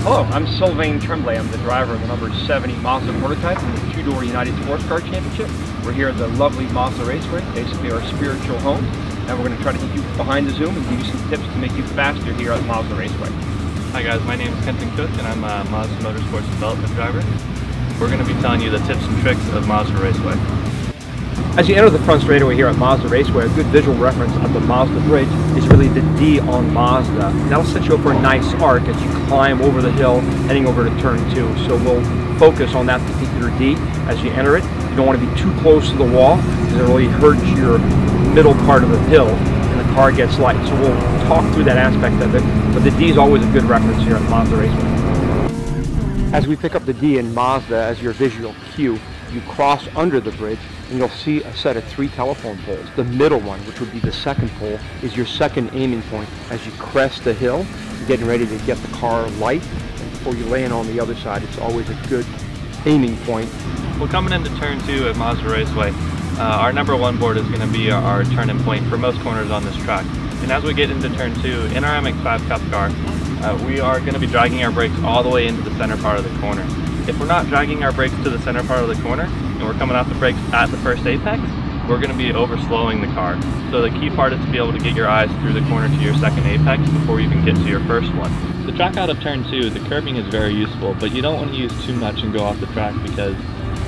Hello, I'm Sylvain Tremblay. I'm the driver of the number 70 Mazda prototype in the two-door United Sports Car Championship. We're here at the lovely Mazda Raceway, basically our spiritual home, and we're going to try to get you behind the zoom and give you some tips to make you faster here at Mazda Raceway. Hi guys, my name is Kenton Cook and I'm a Mazda Motorsports Development Driver. We're going to be telling you the tips and tricks of Mazda Raceway. As you enter the front straightaway here at Mazda Raceway, a good visual reference of the Mazda bridge is really the D on Mazda. That'll set you up for a nice arc as you climb over the hill, heading over to turn 2. So we'll focus on that particular D as you enter it. You don't want to be too close to the wall because it really hurts your middle part of the hill and the car gets light. So we'll talk through that aspect of it, but the D is always a good reference here at Mazda Raceway. As we pick up the D in Mazda as your visual cue, you cross under the bridge and you'll see a set of 3 telephone poles. The middle one, which would be the second pole, is your second aiming point. As you crest the hill, you're getting ready to get the car light, and before you land on the other side, it's always a good aiming point. Well, coming into turn 2 at Mazda Raceway, our number 1 board is going to be our turning point for most corners on this track. And as we get into turn 2, in our MX-5 Cup car, we are going to be dragging our brakes all the way into the center part of the corner. If we're not dragging our brakes to the center part of the corner, and we're coming off the brakes at the first apex, we're going to be over-slowing the car. So the key part is to be able to get your eyes through the corner to your second apex before you even get to your first one. The track out of turn 2, the curbing is very useful, but you don't want to use too much and go off the track because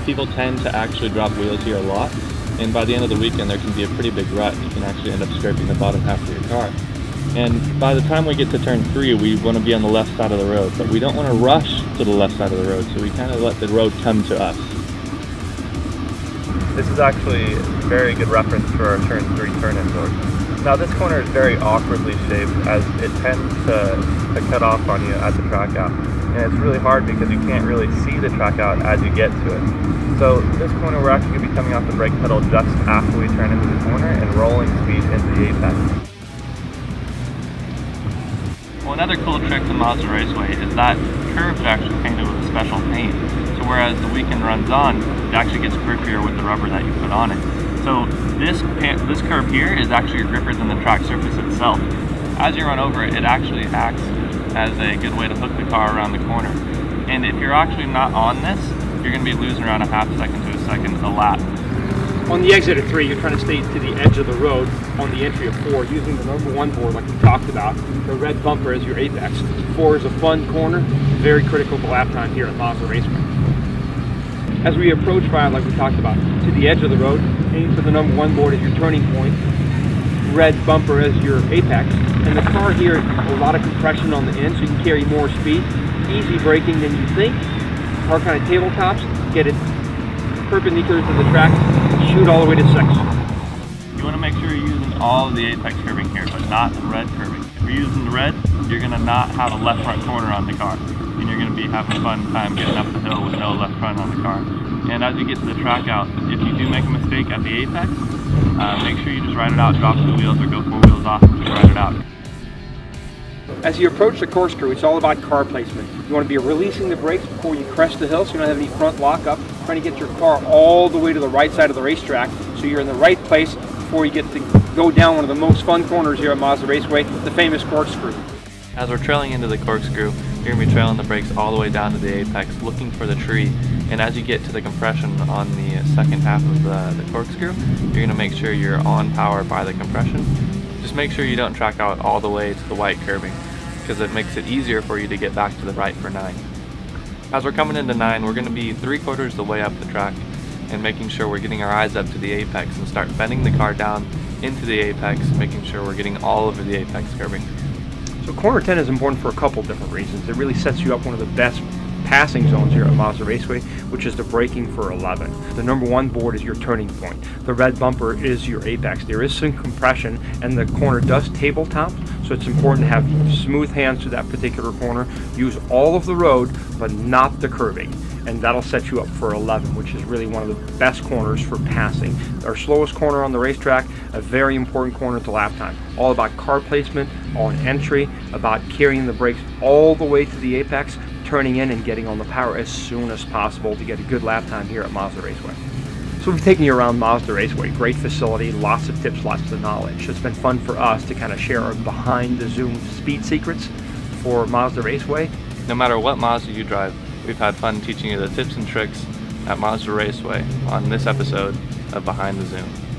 people tend to actually drop wheels here a lot, and by the end of the weekend there can be a pretty big rut and you can actually end up scraping the bottom half of your car. And by the time we get to turn 3, we want to be on the left side of the road, but we don't want to rush to the left side of the road, so we kind of let the road come to us. This is actually a very good reference for our turn 3 turn-in doors. Now this corner is very awkwardly shaped as it tends to cut off on you at the track out. And it's really hard because you can't really see the track out as you get to it. So this corner we're actually going to be coming off the brake pedal just after we turn into the corner and rolling speed into the apex. Well, another cool trick to Mazda Raceway is that curves are actually painted with a special paint. So whereas the weekend runs on, it actually gets grippier with the rubber that you put on it. So this curve here is actually grippier than the track surface itself. As you run over it, it actually acts as a good way to hook the car around the corner. And if you're actually not on this, you're going to be losing around a half second to a second a lap. On the exit of 3, you're trying to stay to the edge of the road. On the entry of 4, using the number 1 board like we talked about, the red bumper as your apex. 4 is a fun corner, very critical to lap time here at Mazda Raceway. As we approach 5, like we talked about, to the edge of the road, aim for the number 1 board as your turning point, red bumper as your apex, and the car here, a lot of compression on the end so you can carry more speed, easy braking than you think. Car kind of tabletops, get it perpendicular to the track, shoot all the way to 6. You want to make sure you're using all of the apex curbing here, but not the red curbing. If you're using the red, you're going to not have a left front corner on the car, and you're going to be having a fun time getting up the hill with no left front on the car. And as you get to the track out, if you do make a mistake at the apex, make sure you just ride it out, drop 2 wheels or go 4 wheels off and just ride it out. As you approach the corkscrew, it's all about car placement. You want to be releasing the brakes before you crest the hill so you don't have any front lockup. Trying to get your car all the way to the right side of the racetrack so you're in the right place before you get to go down one of the most fun corners here at Mazda Raceway, the famous corkscrew. As we're trailing into the corkscrew, you're going to be trailing the brakes all the way down to the apex, looking for the tree. And as you get to the compression on the second half of the corkscrew, you're going to make sure you're on power by the compression. Just make sure you don't track out all the way to the white curbing, because it makes it easier for you to get back to the right for 9. As we're coming into 9, we're going to be 3/4 the way up the track and making sure we're getting our eyes up to the apex and start bending the car down into the apex, making sure we're getting all over the apex curbing. So corner 10 is important for a couple different reasons. It really sets you up one of the best passing zones here at Mazda Raceway, which is the braking for 11. The number 1 board is your turning point. The red bumper is your apex. There is some compression and the corner does tabletop, so it's important to have smooth hands to that particular corner. Use all of the road, but not the curbing. And that'll set you up for 11, which is really one of the best corners for passing. Our slowest corner on the racetrack, a very important corner to lap time. All about car placement on entry, about carrying the brakes all the way to the apex, turning in and getting on the power as soon as possible to get a good lap time here at Mazda Raceway. So we've taken you around Mazda Raceway, great facility, lots of tips, lots of knowledge. It's been fun for us to kind of share our behind the zoom speed secrets for Mazda Raceway. No matter what Mazda you drive, we've had fun teaching you the tips and tricks at Mazda Raceway on this episode of Behind the Zoom.